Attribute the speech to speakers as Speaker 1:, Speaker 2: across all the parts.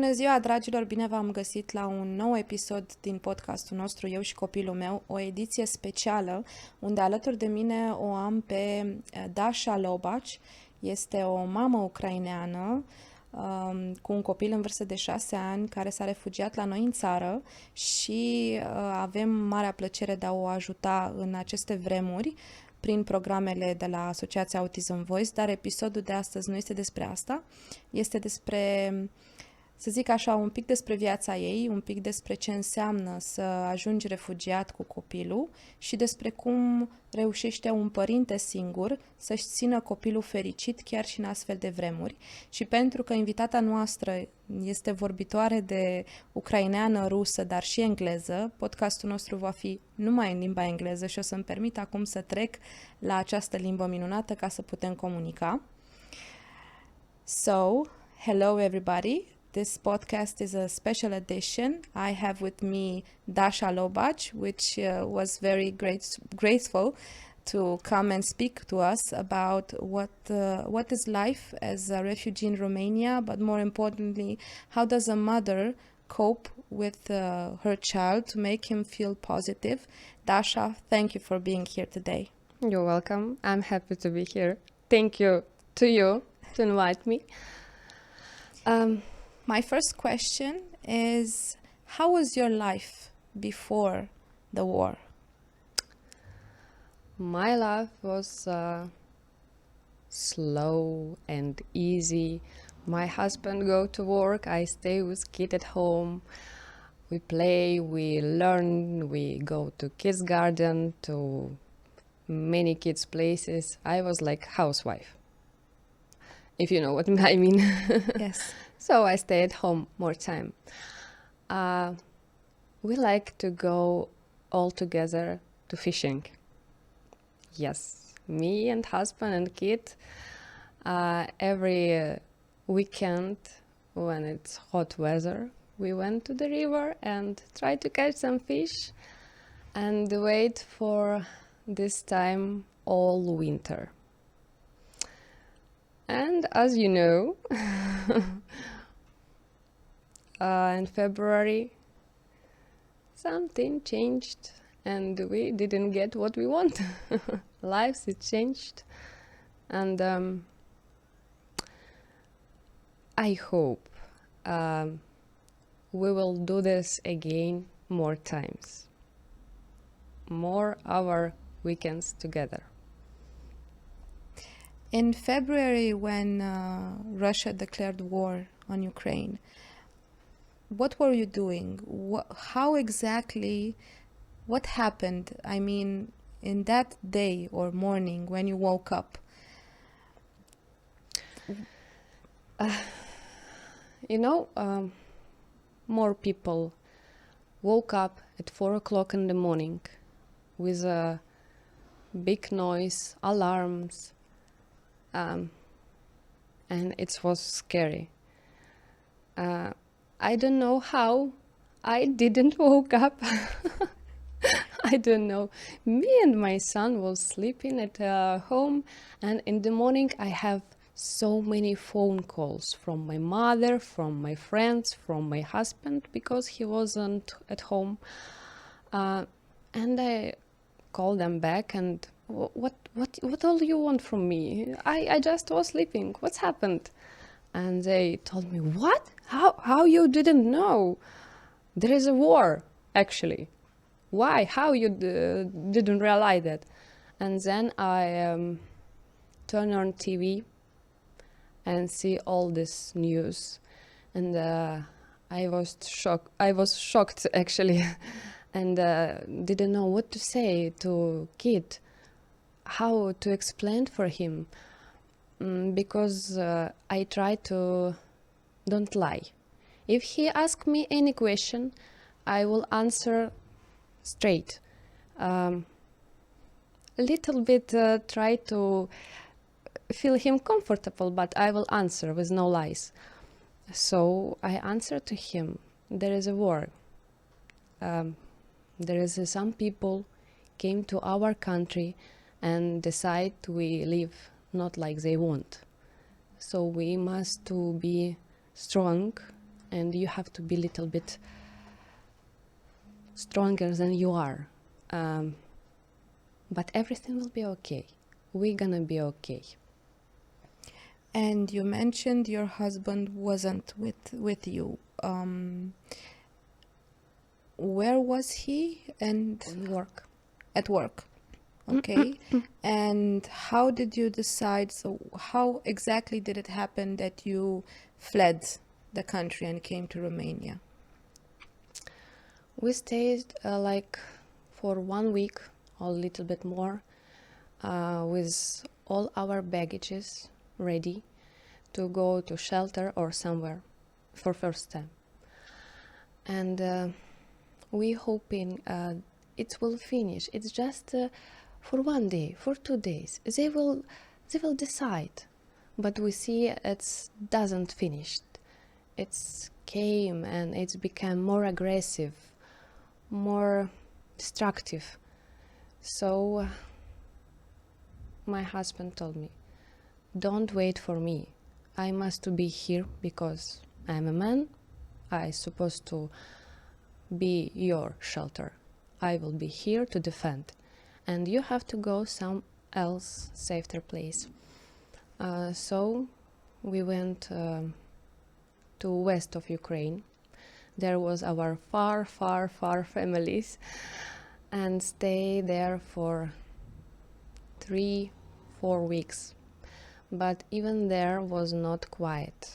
Speaker 1: Bună ziua, dragilor! Bine v-am găsit la un nou episod din podcastul nostru, Eu și copilul meu, o ediție specială, unde alături de mine o am pe Dasha Lobach. Este o mamă ucraineană cu un copil în vârstă de 6 ani care s-a refugiat la noi în țară și avem marea plăcere de a o ajuta în aceste vremuri prin programele de la Asociația Autism Voice, dar episodul de astăzi nu este despre asta, este despre, să zic așa, un pic despre viața ei, un pic despre ce înseamnă să ajungi refugiat cu copilul și despre cum reușește un părinte singur să-și țină copilul fericit chiar și în astfel de vremuri. Și pentru că invitata noastră este vorbitoare de ucraineană, rusă, dar și engleză, podcastul nostru va fi numai în limba engleză și o să-mi permit acum să trec la această limbă minunată ca să putem comunica. So, hello everybody. This podcast is a special edition. I have with me Dasha Lobach, which was very grateful to come and speak to us about what is life as a refugee in Romania, but more importantly, how does a mother cope with her child to make him feel positive. Dasha, thank you for being here today.
Speaker 2: You're welcome. I'm happy to be here. Thank you to invite me.
Speaker 1: My first question is, how was your life before the war?
Speaker 2: My life was slow and easy. My husband go to work, I stay with kid at home. We play, we learn, we go to kids garden, to many kids places. I was like housewife, if you know what I mean.
Speaker 1: Yes.
Speaker 2: So I stay at home more time. We like to go all together to fishing. Yes, me and husband and kid. Every weekend when it's hot weather, we went to the river and try to catch some fish and wait for this time all winter. And as you know, in February, something changed and we didn't get what we want. Lives it changed. And I hope we will do this again more times. More our weekends together.
Speaker 1: In February, when Russia declared war on Ukraine, what were you doing? How exactly, what happened? I mean, in that day or morning when you woke up?
Speaker 2: More people woke up at 4 o'clock in the morning with a big noise, alarms, and it was scary. I don't know how I didn't woke up. I don't know. Me and my son was sleeping at home, and in the morning I have so many phone calls from my mother, from my friends, from my husband, because he wasn't at home. And I called them back and what all you want from me? I just was sleeping. What's happened? And they told me, what? How you didn't know? There is a war, actually. Why? How you didn't realize that? And then I turn on TV and see all this news, and I was shocked actually, and didn't know what to say to kid, how to explain for him, because I try to don't lie. If he asks me any question, I will answer straight. A little bit try to feel him comfortable, but I will answer with no lies. So I answer to him, there is a war. There is some people came to our country and decide we live not like they want. So we must to be strong and you have to be a little bit stronger than you are. But everything will be okay. We're gonna be okay.
Speaker 1: And you mentioned your husband wasn't with you. Where was he? And
Speaker 2: Work.
Speaker 1: at work. Okay. And how did you decide? So how exactly did it happen that you fled the country and came to Romania?
Speaker 2: We stayed like for 1 week or a little bit more with all our baggages ready to go to shelter or somewhere for first time. And we hoping it will finish. It's just for 1 day, for 2 days. They will decide. But we see it doesn't finish. It's came and it's become more aggressive, more destructive. So my husband told me, don't wait for me. I must to be here because I'm a man. I'm supposed to be your shelter. I will be here to defend. And you have to go some else safer place. So we went to west of Ukraine. There was our far families, and stay there for 3-4 weeks. But even there was not quiet.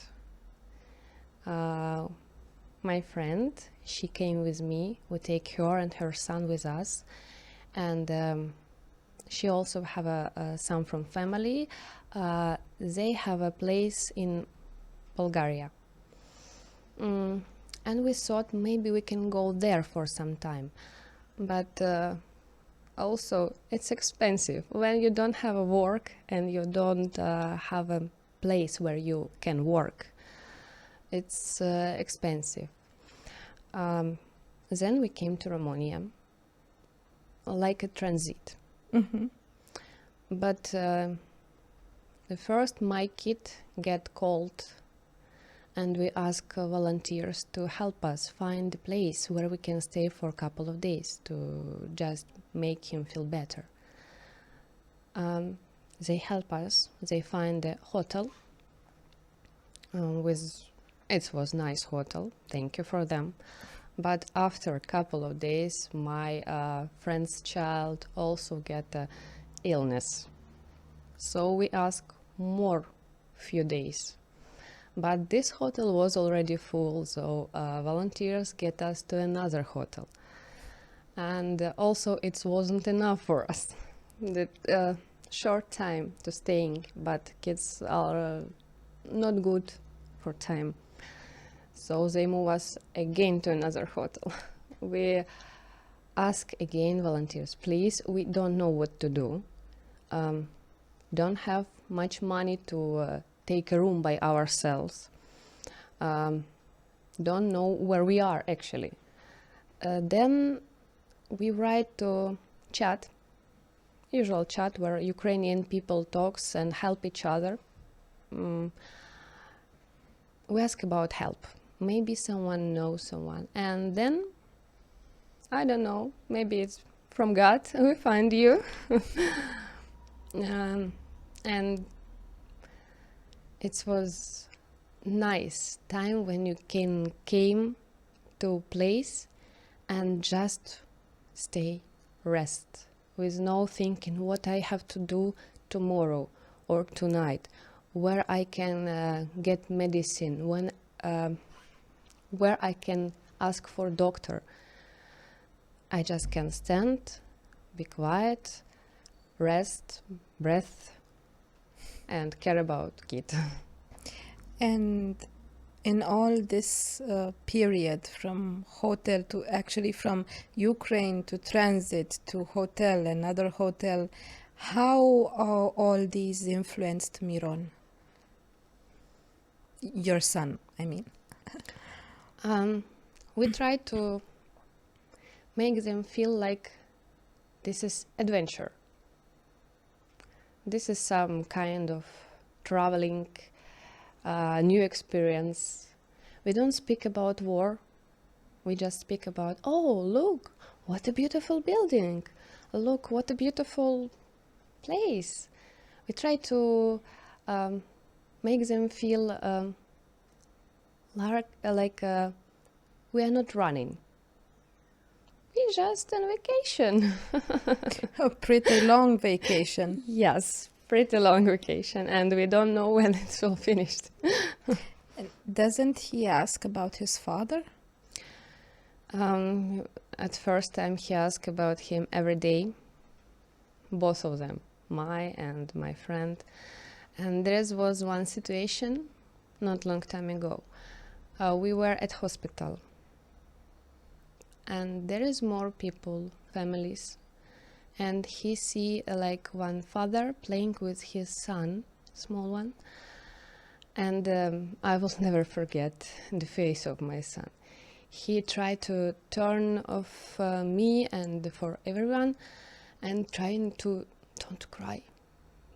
Speaker 2: My friend, she came with me. We take her and her son with us, and she also have a son from family. They have a place in Bulgaria. And we thought maybe we can go there for some time. But also it's expensive. When you don't have a work and you don't have a place where you can work, it's expensive. Then we came to Romania, like a transit.
Speaker 1: Mm-hmm.
Speaker 2: But the first my kid get cold, and we ask volunteers to help us find a place where we can stay for a couple of days to just make him feel better. They help us. They find a hotel it was nice hotel. Thank you for them. But after a couple of days, my friend's child also get illness. So we ask more few days. But this hotel was already full, so volunteers get us to another hotel. And also it wasn't enough for us. The short time to staying, but kids are not good for time. So they move us again to another hotel. We ask again volunteers, please, we don't know what to do. Don't have much money to take a room by ourselves. Don't know where we are actually. Then we write to chat, usual chat where Ukrainian people talks and help each other. We ask about help. Maybe someone knows someone. And then, I don't know, maybe it's from God, we find you. And it was nice time when you came to place and just stay, rest, with no thinking what I have to do tomorrow or tonight, where I can get medicine, where I can ask for doctor. I just can stand, be quiet, rest, breath, and care about kid.
Speaker 1: And in all this period, from hotel to actually from Ukraine to transit to hotel, another hotel, how all these influenced Miron? Your son, I mean.
Speaker 2: We try to make them feel like this is adventure. This is some kind of traveling, new experience. We don't speak about war. We just speak about, oh, look, what a beautiful building. Look, what a beautiful place. We try to make them feel like we are not running. We're just on vacation.
Speaker 1: A pretty long vacation.
Speaker 2: Yes, pretty long vacation, and we don't know when it's all finished.
Speaker 1: Doesn't he ask about his father?
Speaker 2: At first time he asked about him every day, both of them, my and my friend. And there was one situation not long time ago. We were at hospital, and there is more people, families, and he see like one father playing with his son, small one, and I will never forget the face of my son. He tried to turn off me and for everyone, and trying to don't cry.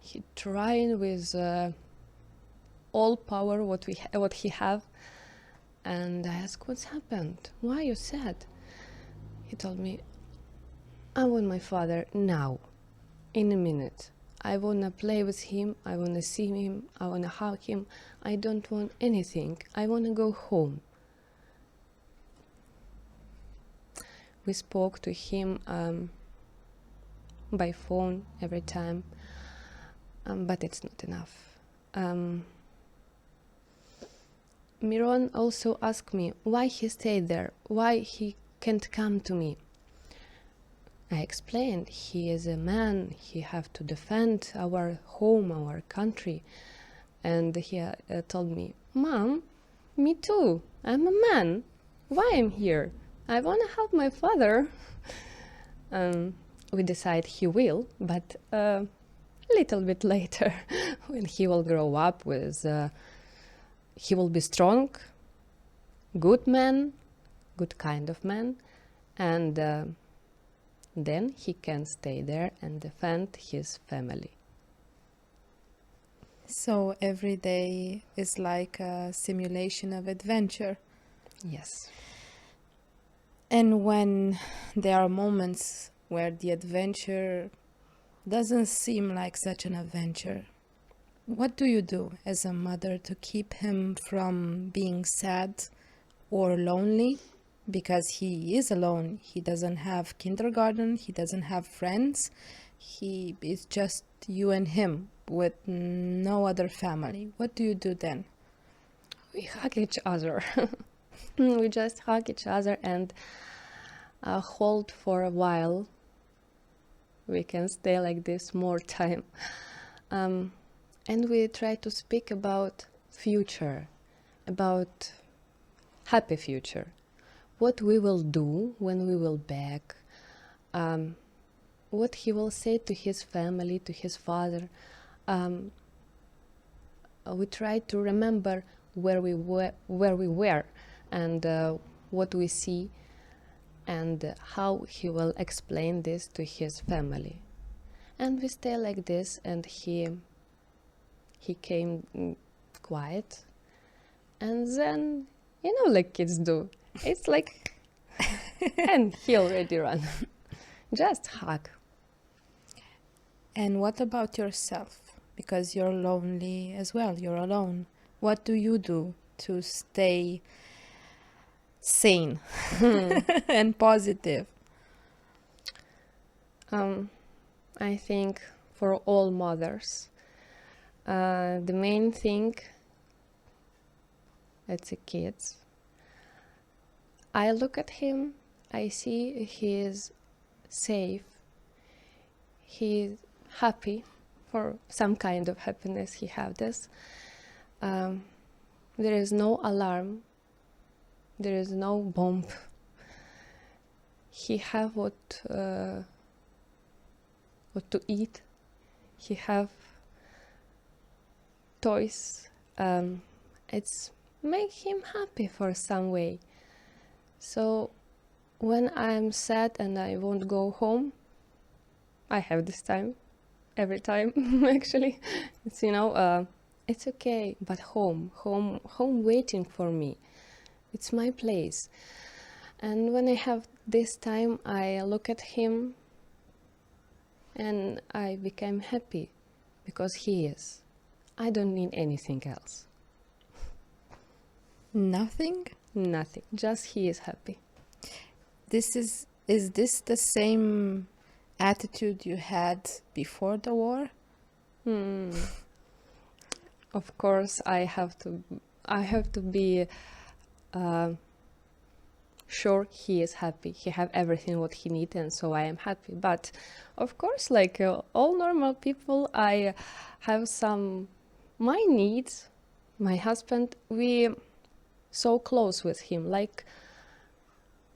Speaker 2: He trying with all power what he have, and I asked, what's happened? Why are you sad? He told me, I want my father now, in a minute. I want to play with him, I want to see him, I want to hug him. I don't want anything. I want to go home. We spoke to him by phone every time, but it's not enough. Miron also asked me why he stayed there, why he can't come to me. I explained, he is a man, he have to defend our home, our country. And he told me, Mom, me too, I'm a man, why I'm here? I want to help my father. We decide he will, but a little bit later, when he will grow up with, he will be strong, good man, good kind of man, and then he can stay there and defend his family.
Speaker 1: So every day is like a simulation of adventure.
Speaker 2: Yes.
Speaker 1: And when there are moments where the adventure doesn't seem like such an adventure, what do you do as a mother to keep him from being sad or lonely? Because he is alone. He doesn't have kindergarten, he doesn't have friends. He is just you and him with no other family. What do you do then?
Speaker 2: We hug each other. We just hug each other and hold for a while. We can stay like this more time. And we try to speak about future, about happy future. What we will do when we will back, what he will say to his family, to his father. We try to remember where we were, and what we see, and how he will explain this to his family. And we stay like this, and he came quiet, and then, like kids do, it's like, and he already ran. Just hug.
Speaker 1: And what about yourself? Because you're lonely as well, you're alone. What do you do to stay sane and positive?
Speaker 2: I think for all mothers, the main thing, it's the kids. I look at him, I see he is safe, he is happy, for some kind of happiness he have this. There is no alarm, there is no bomb. He have what to eat, he have toys. It's make him happy for some way. So when I'm sad and I won't go home, I have this time, every time actually. It's it's okay, but home waiting for me. It's my place. And when I have this time, I look at him and I become happy because he is. I don't need anything else.
Speaker 1: Nothing?
Speaker 2: Nothing. Just he is happy.
Speaker 1: Is this the same attitude you had before the war?
Speaker 2: Of course, I have to be sure he is happy. He have everything what he needs, and so I am happy. But of course, like all normal people, I have some my needs. My husband, we so close with him, like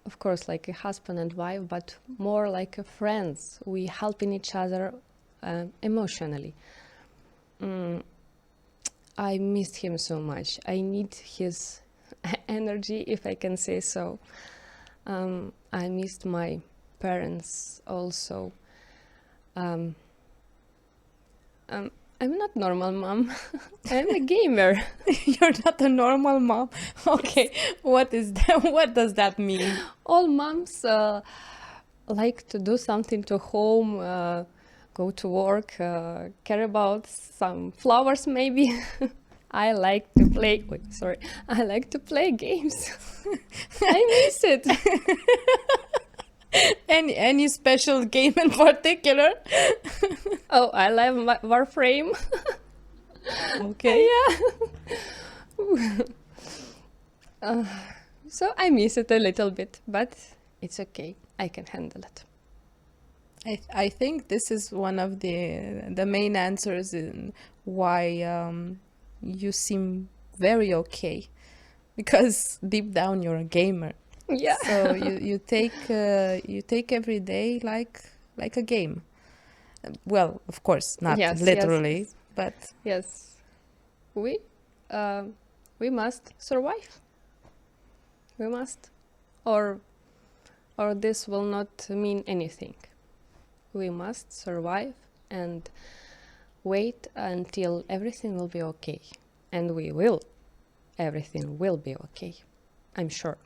Speaker 2: of course like a husband and wife, but more like a friends. We helping each other emotionally. I missed him so much. I need his energy, if I can say so. I missed my parents also. I'm not normal mom. I'm a gamer.
Speaker 1: You're not a normal mom. Okay, what is that? What does that mean?
Speaker 2: All moms like to do something to home, go to work, care about some flowers maybe. I like to play. I like to play games. I miss it.
Speaker 1: Any special game in particular?
Speaker 2: Oh, I love Warframe.
Speaker 1: Okay.
Speaker 2: Yeah. So I miss it a little bit, but it's okay. I can handle it.
Speaker 1: I think this is one of the main answers in why you seem very okay, because deep down you're a gamer.
Speaker 2: Yeah.
Speaker 1: So you take every day like a game. Well, of course, not
Speaker 2: Yes,
Speaker 1: literally,
Speaker 2: yes.
Speaker 1: but
Speaker 2: Yes, we must survive. We must, or this will not mean anything. We must survive and wait until everything will be okay, and we will. Everything will be okay. I'm sure.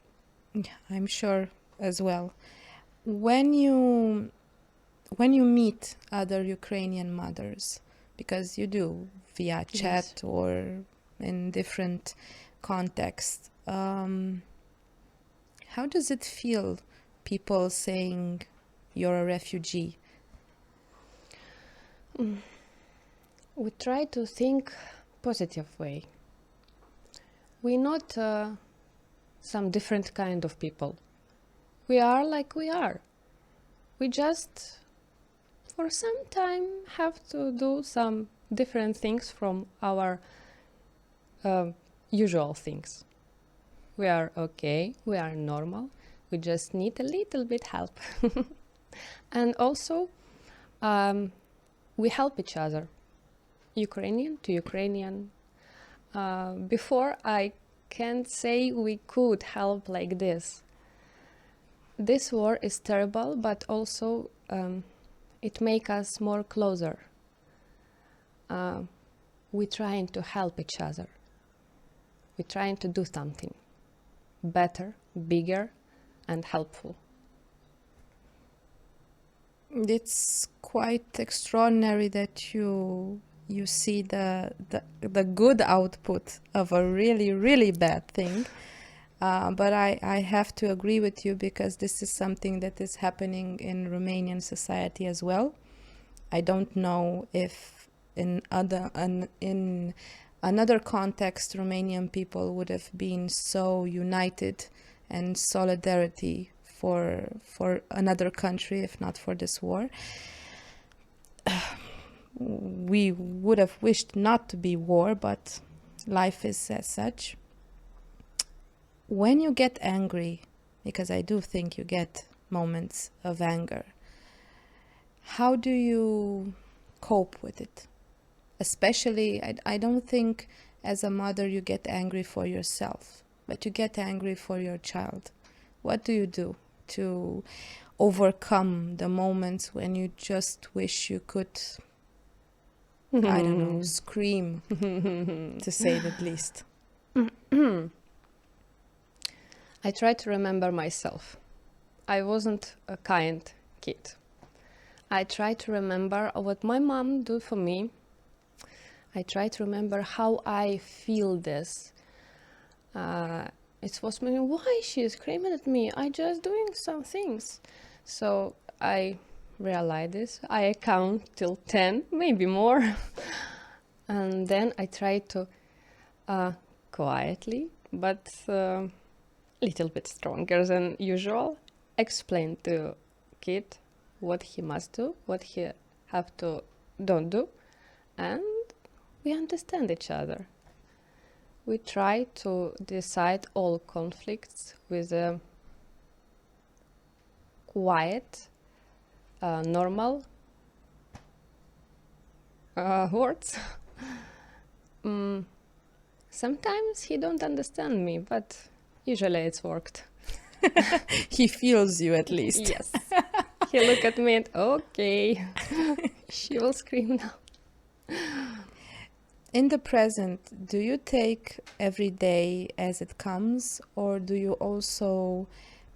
Speaker 1: yeah, I'm sure as well. When you meet other Ukrainian mothers, because you do via chat
Speaker 2: Yes.
Speaker 1: or in different contexts, how does it feel, people saying you're a refugee?
Speaker 2: We try to think positive way. We're not some different kind of people. We are like we are. We just for some time have to do some different things from our usual things. We are okay, we are normal, we just need a little bit help. And also we help each other, Ukrainian to Ukrainian. Before I can't say we could help like this. This war is terrible, but also it makes us more closer. We're trying to help each other. We're trying to do something better, bigger, and helpful.
Speaker 1: It's quite extraordinary that you see the good output of a really, really bad thing. But I have to agree with you, because this is something that is happening in Romanian society as well. I don't know if in another context Romanian people would have been so united and solidarity for another country if not for this war. We would have wished not to be war, but life is as such. When you get angry, because I do think you get moments of anger, how do you cope with it? Especially, I don't think as a mother you get angry for yourself, but you get angry for your child. What do you do to overcome the moments when you just wish you could, I don't know, scream, to say the least?
Speaker 2: I try to remember myself. I wasn't a kind kid. I try to remember what my mom did for me. I try to remember how I feel this. It was me, why she is screaming at me? I just doing some things. So I realize this. I count till 10, maybe more. And then I try to quietly, but little bit stronger than usual, explain to kid what he must do, what he have to don't do, and we understand each other. We try to decide all conflicts with a quiet, normal words. Sometimes he don't understand me, but usually it's worked.
Speaker 1: He feels you at least.
Speaker 2: Yes. He look at me and okay, she will scream now.
Speaker 1: In the present, do you take every day as it comes, or do you also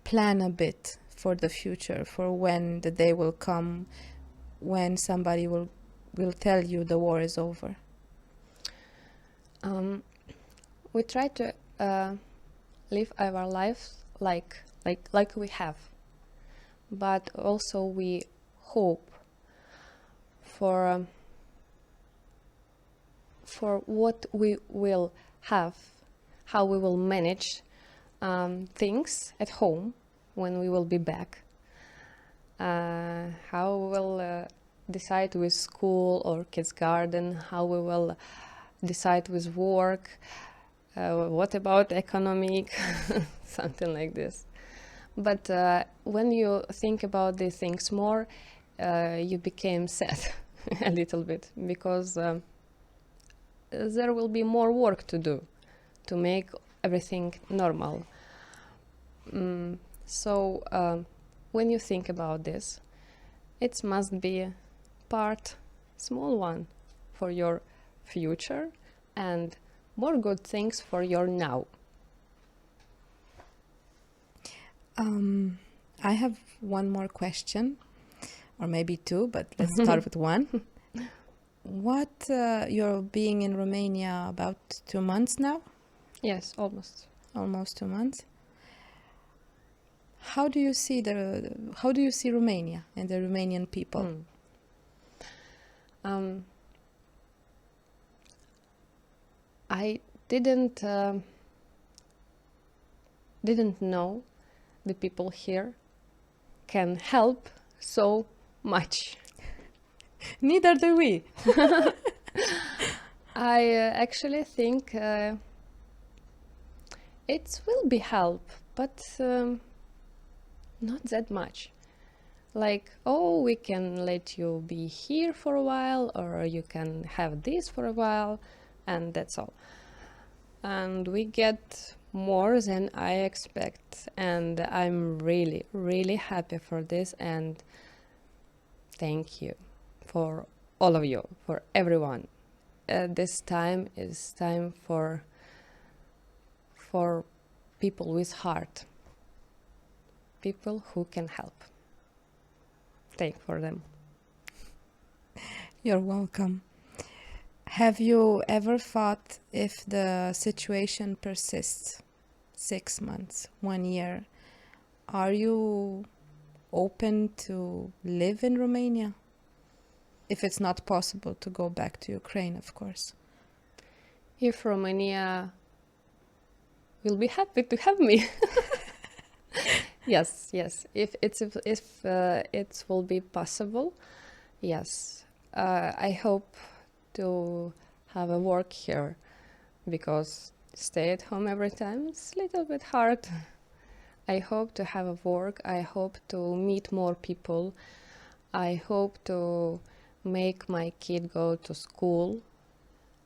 Speaker 1: plan a bit for the future, for when the day will come, when somebody will tell you the war is over?
Speaker 2: We try to live our lives like we have, but also we hope for what we will have, how we will manage things at home when we will be back, how we will decide with school or kids garden, how we will decide with work, what about economic, something like this. But when you think about these things more, you became sad a little bit, because there will be more work to do to make everything normal. So when you think about this, it must be a part, small one, for your future and more good things for your now.
Speaker 1: I have one more question, or maybe two, but let's start with one. What, you're being in Romania about 2 months now?
Speaker 2: Yes, almost.
Speaker 1: Almost 2 months. How do you see Romania and the Romanian people?
Speaker 2: I didn't know the people here can help so much.
Speaker 1: Neither do we.
Speaker 2: I actually think it will be help, but not that much. Like, oh, we can let you be here for a while, or you can have this for a while, and that's all. And we get more than I expect, and I'm really, really happy for this, and thank you for all of you, for everyone. This time is time for people with heart, people who can help. Thank for them.
Speaker 1: You're welcome. Have you ever thought, if the situation persists 6 months, 1 year, are you open to live in Romania? If it's not possible to go back to Ukraine, of course.
Speaker 2: If Romania will be happy to have me. Yes. If it will be possible, yes. I hope to have a work here, because stay at home every time is a little bit hard. I hope to have a work. I hope to meet more people. I hope to make my kid go to school.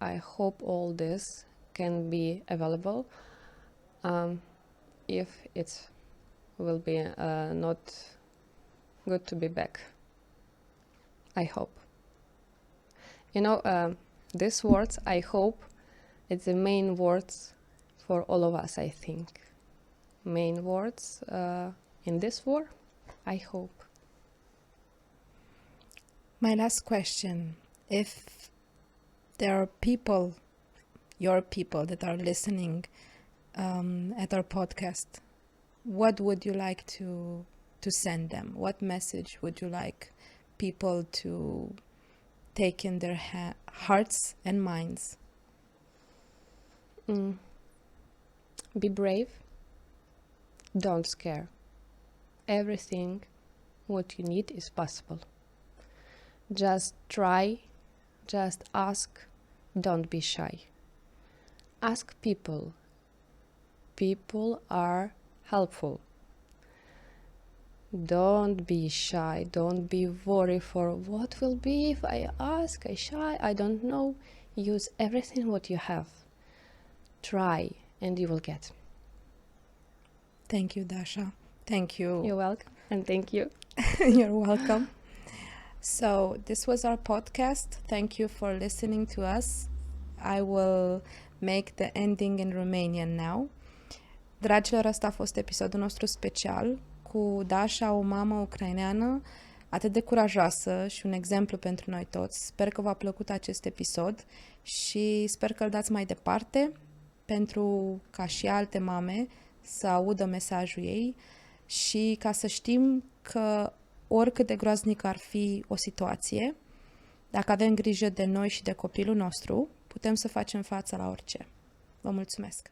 Speaker 2: I hope all this can be available. If it will be not good to be back. I hope. You know, these words, I hope, it's the main words for all of us, I think. main words in this war, I hope.
Speaker 1: My last question, if there are people, your people that are listening at our podcast, what would you like to send them? What message would you like people to take in their hearts and minds?
Speaker 2: Be brave. Don't scare. Everything what you need is possible. Just try, just ask, don't be shy. Ask people. People are helpful. Don't be shy, don't be worried for what will be if I ask, I shy, I don't know. Use everything what you have. Try and you will get.
Speaker 1: Thank you, Dasha. Thank you.
Speaker 2: You're welcome, and thank you.
Speaker 1: You're welcome. So this was our podcast. Thank you for listening to us. I will make the ending in Romanian now. Dragilor, ăsta a fost episodul nostru special cu Dasha, o mamă ucraineană atât de curajoasă și un exemplu pentru noi toți. Sper că v-a plăcut acest episod și sper că îl dați mai departe pentru ca și alte mame să audă mesajul ei și ca să știm că oricât de groaznică ar fi o situație, dacă avem grijă de noi și de copilul nostru, putem să facem față la orice. Vă mulțumesc!